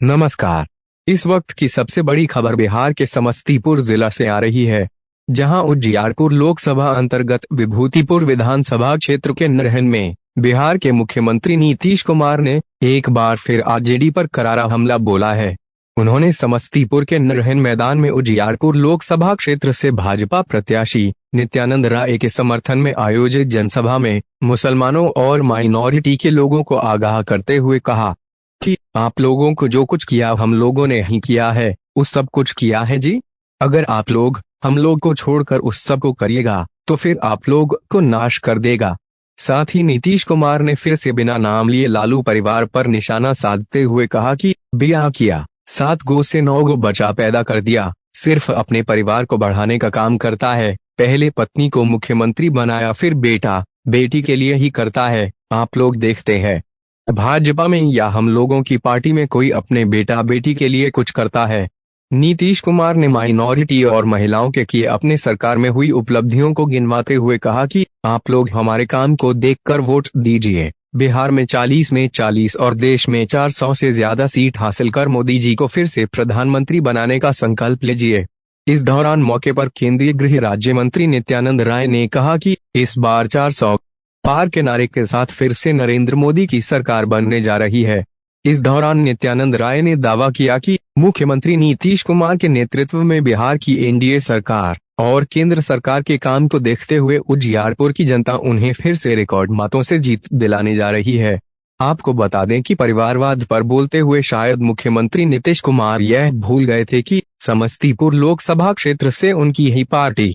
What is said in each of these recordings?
नमस्कार। इस वक्त की सबसे बड़ी खबर बिहार के समस्तीपुर जिला से आ रही है, जहां उजियारपुर लोकसभा अंतर्गत विभूतिपुर विधानसभा क्षेत्र के नरहन में बिहार के मुख्यमंत्री नीतीश कुमार ने एक बार फिर आरजेडी पर करारा हमला बोला है। उन्होंने समस्तीपुर के नरहन मैदान में उजियारपुर लोकसभा क्षेत्र से भाजपा प्रत्याशी नित्यानंद राय के समर्थन में आयोजित जनसभा में मुसलमानों और माइनॉरिटी के लोगों को आगाह करते हुए कहा कि आप लोगों को जो कुछ किया हम लोगों ने ही किया है, उस सब कुछ किया है जी। अगर आप लोग हम लोग को छोड़कर उस सब को करिएगा तो फिर आप लोग को नाश कर देगा। साथ ही नीतीश कुमार ने फिर से बिना नाम लिए लालू परिवार पर निशाना साधते हुए कहा कि ब्याह किया, 7 गो से 9 गो बच्चा पैदा कर दिया, सिर्फ अपने परिवार को बढ़ाने का काम करता है। पहले पत्नी को मुख्यमंत्री बनाया, फिर बेटा बेटी के लिए ही करता है। आप लोग देखते हैं भाजपा में या हम लोगों की पार्टी में कोई अपने बेटा बेटी के लिए कुछ करता है। नीतीश कुमार ने माइनॉरिटी और महिलाओं के किए अपने सरकार में हुई उपलब्धियों को गिनवाते हुए कहा कि आप लोग हमारे काम को देखकर वोट दीजिए। बिहार में 40 में 40 और देश में 400 से ज्यादा सीट हासिल कर मोदी जी को फिर से प्रधानमंत्री बनाने का संकल्प लीजिए। इस दौरान मौके पर केंद्रीय गृह राज्य मंत्री नित्यानंद राय ने कहा कि इस बार 400 पार के नारे के साथ फिर से नरेंद्र मोदी की सरकार बनने जा रही है। इस दौरान नित्यानंद राय ने दावा किया कि मुख्यमंत्री नीतीश कुमार के नेतृत्व में बिहार की एनडीए सरकार और केंद्र सरकार के काम को देखते हुए उजियारपुर की जनता उन्हें फिर से रिकॉर्ड मतों से जीत दिलाने जा रही है। आपको बता दें कि परिवारवाद पर बोलते हुए शायद मुख्यमंत्री नीतीश कुमार यह भूल गए थे कि समस्तीपुर लोकसभा क्षेत्र से उनकी ही पार्टी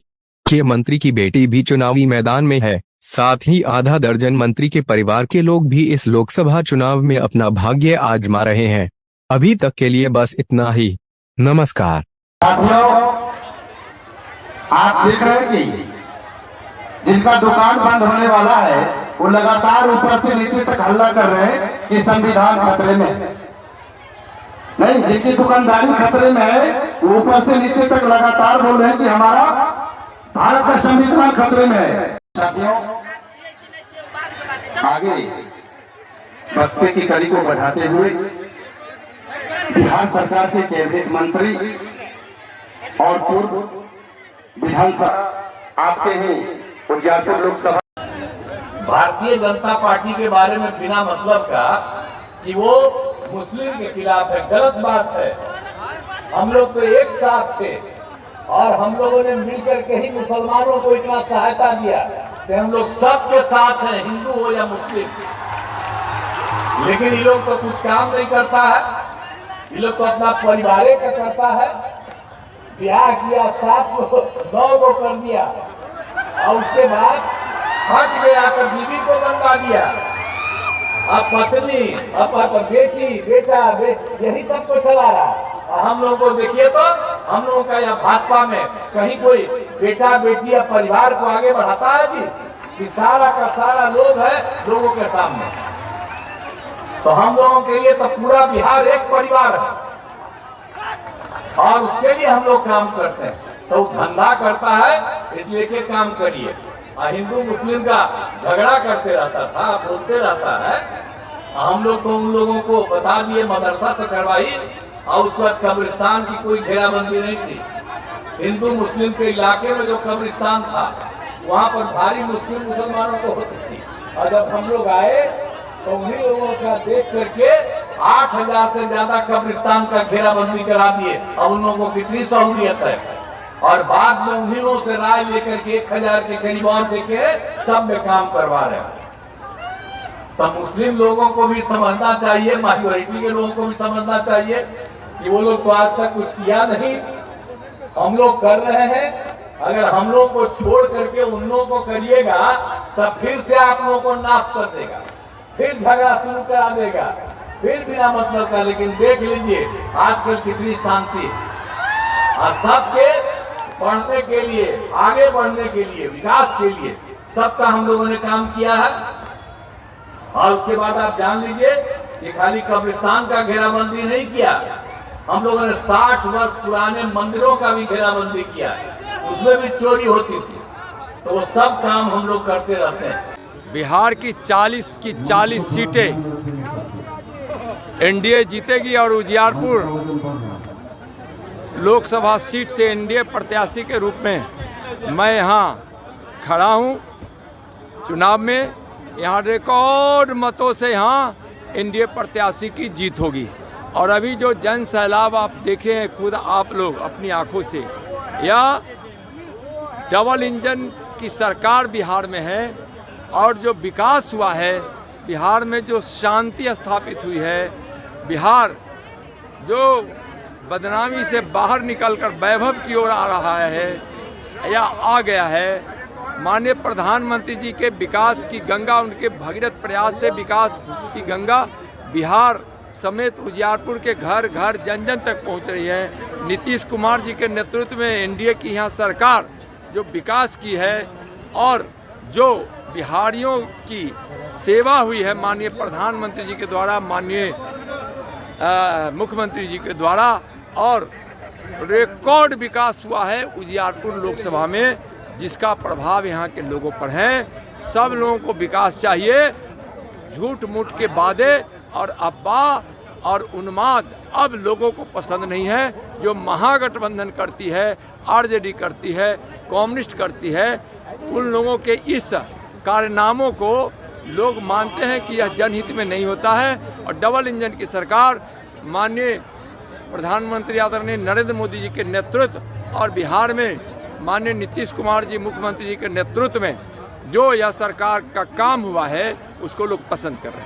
के मंत्री की बेटी भी चुनावी मैदान में है। साथ ही आधा दर्जन मंत्री के परिवार के लोग भी इस लोकसभा चुनाव में अपना भाग्य आजमा रहे हैं। अभी तक के लिए बस इतना ही। नमस्कार। आप देख रहे हैं कि जिनका दुकान बंद होने वाला है वो लगातार ऊपर से नीचे तक हल्ला कर रहे हैं कि संविधान खतरे में है। नहीं, जिनकी दुकानदारी खतरे में है वो ऊपर से नीचे तक लगातार बोल रहे हैं कि हमारा भारत का संविधान खतरे में है। साथियों, आगे वक्तव्य की कड़ी को बढ़ाते हुए बिहार सरकार के कैबिनेट मंत्री और पूर्व विधानसभा आपके ही उजियारपुर लोकसभा भारतीय जनता पार्टी के बारे में बिना मतलब का कि वो मुस्लिम के खिलाफ है, गलत बात है। हम लोग तो एक साथ थे और हम लोगों ने मिलकर के ही मुसलमानों को इतना सहायता दिया कि हम लोग सबके साथ हैं, हिंदू हो या मुस्लिम। लेकिन ये लोग तो कुछ काम नहीं करता है, ये लोग तो अपना परिवार का करता है। ब्याह किया, 7 को 9 को कर दिया और उसके बाद हट गया तो बीवी को बनवा दिया। अब पत्नी, अब बेटी बेटा यही सब को चला रहा है। हम लोगों को देखिए तो हम लोगों का यहाँ भाजपा में कहीं कोई बेटा बेटी या परिवार को आगे बढ़ाता है जी, कि सारा का सारा लोग है लोगों के सामने। तो हम लोगों के लिए तो पूरा बिहार एक परिवार है और उसके लिए हम लोग काम करते हैं। तो धंधा करता है इसलिए के काम करिए। हिंदू मुस्लिम का झगड़ा करते रहता था, बोलते रहता है। हम लोग तो उन लोगों को बता दिए, मदरसा से करवाई और उसके बाद कब्रिस्तान की कोई घेराबंदी नहीं थी। हिंदू मुस्लिम के इलाके में जो कब्रिस्तान था वहां पर भारी मुस्लिम मुसलमानों को होती थी और जब हम लोग आए तो उन्हीं लोगों का देख करके 8000 से ज्यादा कब्रिस्तान का घेराबंदी करा दिए। अब उन लोगों को कितनी सहूलियत है और बाद में उन्हीं लोगों से राय लेकर के 1000 के करीब और देके सब में काम करवा रहे हैं। तो मुस्लिम लोगों को भी समझना चाहिए, माइनॉरिटी के लोगों को भी समझना चाहिए कि वो लोग तो आज तक कुछ किया नहीं, हम लोग कर रहे हैं। अगर हम लोग को छोड़ करके उन लोगों को करिएगा तब फिर से आप लोगों को नाश कर देगा, फिर झगड़ा शुरू करा देगा, फिर बिना मतलब का। लेकिन देख लीजिए आजकल कितनी शांति है और सबके बढ़ने के लिए, आगे बढ़ने के लिए, विकास के लिए सबका हम लोगों ने काम किया है। और उसके बाद आप जान लीजिए कि खाली कब्रिस्तान का घेराबंदी नहीं किया, हम लोगों ने 60 वर्ष पुराने मंदिरों का भी घेराबंदी किया है। उसमें भी चोरी होती थी तो वो सब काम हम लोग करते रहते हैं। बिहार की 40 सीटें एनडीए जीतेगी और उजियारपुर लोकसभा सीट से एनडीए प्रत्याशी के रूप में मैं यहाँ खड़ा हूँ। चुनाव में यहाँ रिकॉर्ड मतों से यहाँ एनडीए प्रत्याशी की जीत होगी। और अभी जो जन सैलाब आप देखे हैं खुद आप लोग अपनी आंखों से, यह डबल इंजन की सरकार बिहार में है और जो विकास हुआ है बिहार में, जो शांति स्थापित हुई है, बिहार जो बदनामी से बाहर निकलकर वैभव की ओर आ रहा है या आ गया है, माननीय प्रधानमंत्री जी के विकास की गंगा, उनके भगीरथ प्रयास से विकास की गंगा बिहार समेत उजियारपुर के घर घर जन जन तक पहुंच रही है। नीतीश कुमार जी के नेतृत्व में एनडीए की यहाँ सरकार जो विकास की है और जो बिहारियों की सेवा हुई है माननीय प्रधानमंत्री जी के द्वारा, माननीय मुख्यमंत्री जी के द्वारा, और रिकॉर्ड विकास हुआ है उजियारपुर लोकसभा में, जिसका प्रभाव यहाँ के लोगों पर है। सब लोगों को विकास चाहिए, झूठ मूठ के वादे और अफवाह और उन्माद अब लोगों को पसंद नहीं है। जो महागठबंधन करती है, आरजेडी करती है, कम्युनिस्ट करती है, उन लोगों के इस कारनामों को लोग मानते हैं कि यह जनहित में नहीं होता है। और डबल इंजन की सरकार माननीय प्रधानमंत्री आदरणीय नरेंद्र मोदी जी के नेतृत्व और बिहार में माननीय नीतीश कुमार जी मुख्यमंत्री जी के नेतृत्व में जो यह सरकार का काम हुआ है उसको लोग पसंद कर रहे हैं।